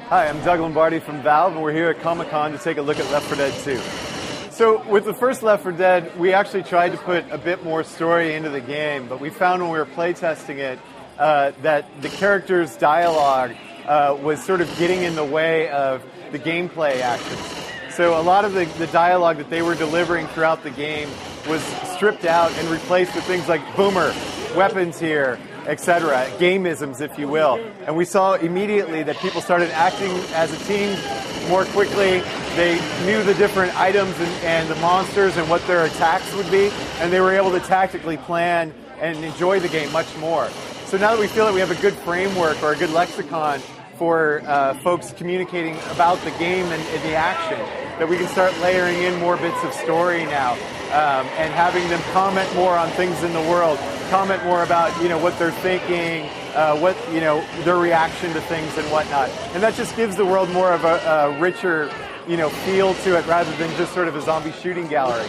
Hi, I'm Doug Lombardi from Valve, and we're here at Comic-Con to take a look at Left 4 Dead 2. So with the first Left 4 Dead, we actually tried to put a bit more story into the game, but we found when we were playtesting it that the character's dialogue was sort of getting in the way of the gameplay actions. So a lot of the dialogue that they were delivering throughout the game was stripped out and replaced with things like boomer, weapons here, etc., gameisms, if you will. And we saw immediately that people started acting as a team more quickly. They knew the different items and the monsters and what their attacks would be, and they were able to tactically plan and enjoy the game much more. So now that we feel that we have a good framework or a good lexicon for folks communicating about the game and the action, that we can start layering in more bits of story now, and having them comment more on things in the world, comment more about what they're thinking, what their reaction to things and whatnot, and that just gives the world more of a richer feel to it rather than just sort of a zombie shooting gallery.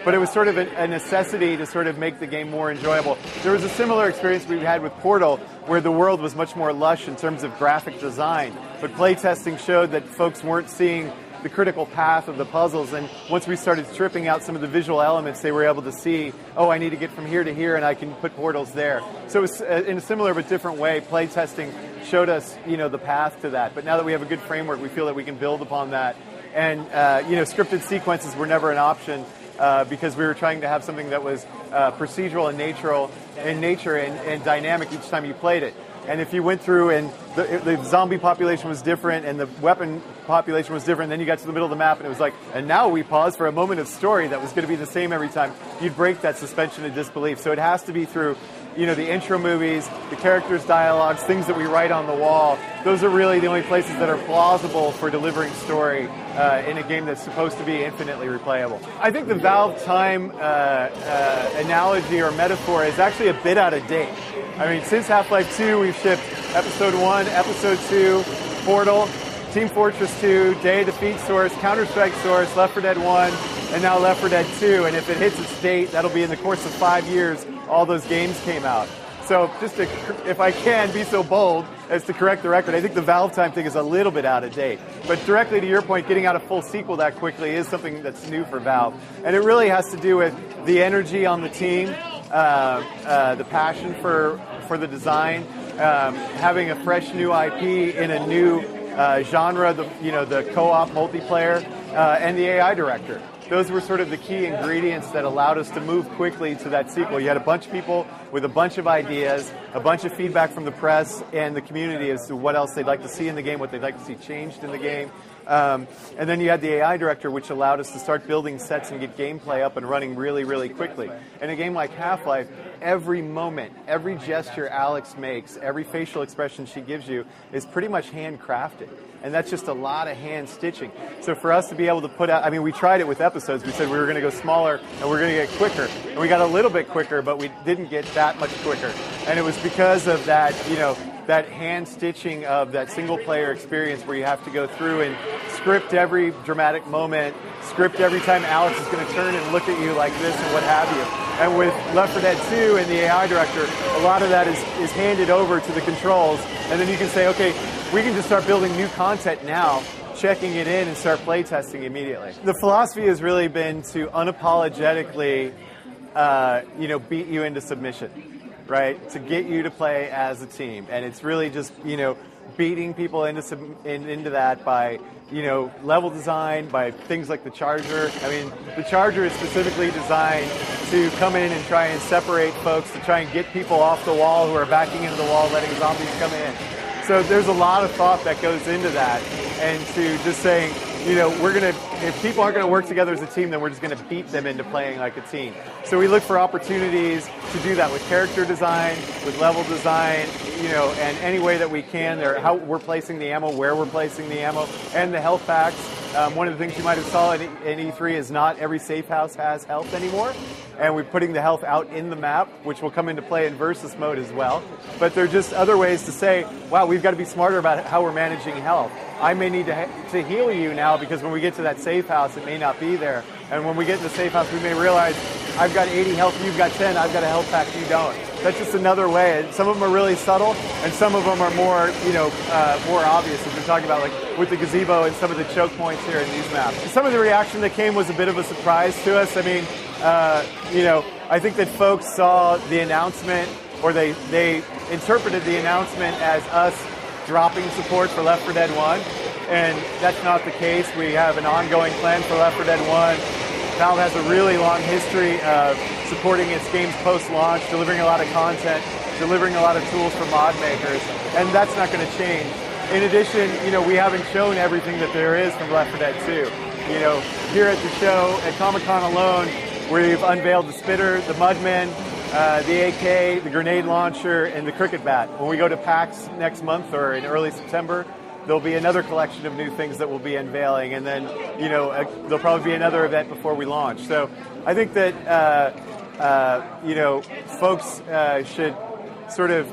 But it was sort of a necessity to sort of make the game more enjoyable. There was a similar experience we had with Portal, where the world was much more lush in terms of graphic design, but playtesting showed that folks weren't seeing the critical path of the puzzles, and once we started stripping out some of the visual elements, they were able to see, oh, I need to get from here to here, and I can put portals there. So it was, in a similar but different way, playtesting showed us, the path to that. But now that we have a good framework, we feel that we can build upon that. And, scripted sequences were never an option because we were trying to have something that was procedural in nature and dynamic each time you played it. And if you went through and the zombie population was different and the weapon population was different, then you got to the middle of the map and it was like, and now we pause for a moment of story that was going to be the same every time, you'd break that suspension of disbelief. So it has to be through, the intro movies, the characters' dialogues, things that we write on the wall. Those are really the only places that are plausible for delivering story in a game that's supposed to be infinitely replayable. I think the Valve time analogy or metaphor is actually a bit out of date. I mean, since Half-Life 2, we've shipped Episode 1, Episode 2, Portal, Team Fortress 2, Day of Defeat Source, Counter-Strike Source, Left 4 Dead 1, and now Left 4 Dead 2. And if it hits its date, that'll be in the course of 5 years, all those games came out. So just to, if I can be so bold as to correct the record, I think the Valve time thing is a little bit out of date. But directly to your point, getting out a full sequel that quickly is something that's new for Valve. And it really has to do with the energy on the team, the passion for the design, having a fresh new IP in a new genre, the co-op multiplayer, and the AI director. Those were sort of the key ingredients that allowed us to move quickly to that sequel. You had a bunch of people with a bunch of ideas, a bunch of feedback from the press and the community as to what else they'd like to see in the game, what they'd like to see changed in the game. And then you had the AI director, which allowed us to start building sets and get gameplay up and running really, really quickly. In a game like Half-Life, every moment, every gesture Alex makes, every facial expression she gives you is pretty much handcrafted. And that's just a lot of hand stitching. So for us to be able to put out, I mean, we tried it with episodes. We said we were going to go smaller and we were going to get quicker. And we got a little bit quicker, but we didn't get that much quicker. And it was because of that, that hand stitching of that single player experience where you have to go through and script every dramatic moment, script every time Alex is going to turn and look at you like this and what have you. And with Left 4 Dead 2 and the AI director, a lot of that is handed over to the controls. And then you can say, okay, we can just start building new content now, checking it in and start playtesting immediately. The philosophy has really been to unapologetically, beat you into submission, right? To get you to play as a team. And it's really just, beating people into that by, level design, by things like the Charger. I mean, the Charger is specifically designed to come in and try and separate folks, to try and get people off the wall who are backing into the wall, letting zombies come in. So there's a lot of thought that goes into that, and to just saying, if people aren't going to work together as a team, then we're just going to beat them into playing like a team. So we look for opportunities to do that with character design, with level design, and any way that we can. How we're placing the ammo, where we're placing the ammo, and the health packs. One of the things you might have saw in E3 is not every safe house has health anymore. And we're putting the health out in the map, which will come into play in versus mode as well. But there are just other ways to say, wow, we've got to be smarter about how we're managing health. I may need to heal you now because when we get to that safe house, it may not be there. And when we get in the safe house, we may realize, I've got 80 health, you've got 10, I've got a health pack, you don't. that's just another way. And some of them are really subtle, and some of them are more, more obvious, as we're talking about, like with the gazebo and some of the choke points here in these maps. Some of the reaction that came was a bit of a surprise to us. I mean, I think that folks saw the announcement, or they interpreted the announcement as us dropping support for Left 4 Dead 1, and that's not the case. We have an ongoing plan for Left 4 Dead 1. Valve has a really long history of supporting its games post-launch, delivering a lot of content, delivering a lot of tools for mod makers, and that's not going to change. In addition, we haven't shown everything that there is from Left 4 Dead 2. Here at the show, at Comic-Con alone, we've unveiled the Spitter, the Mudman, the AK, the grenade launcher, and the Cricket Bat. When we go to PAX next month or in early September, there'll be another collection of new things that we'll be unveiling, and then there'll probably be another event before we launch. So I think that folks should sort of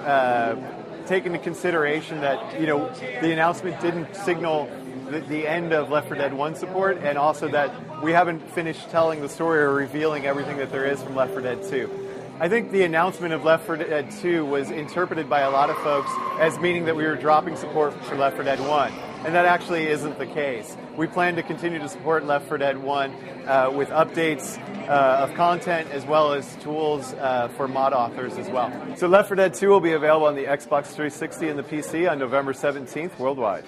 take into consideration that the announcement didn't signal the end of Left 4 Dead 1 support, and also that we haven't finished telling the story or revealing everything that there is from Left 4 Dead 2. I think the announcement of Left 4 Dead 2 was interpreted by a lot of folks as meaning that we were dropping support for Left 4 Dead 1, and that actually isn't the case. We plan to continue to support Left 4 Dead 1 with updates of content as well as tools for mod authors as well. So Left 4 Dead 2 will be available on the Xbox 360 and the PC on November 17th worldwide.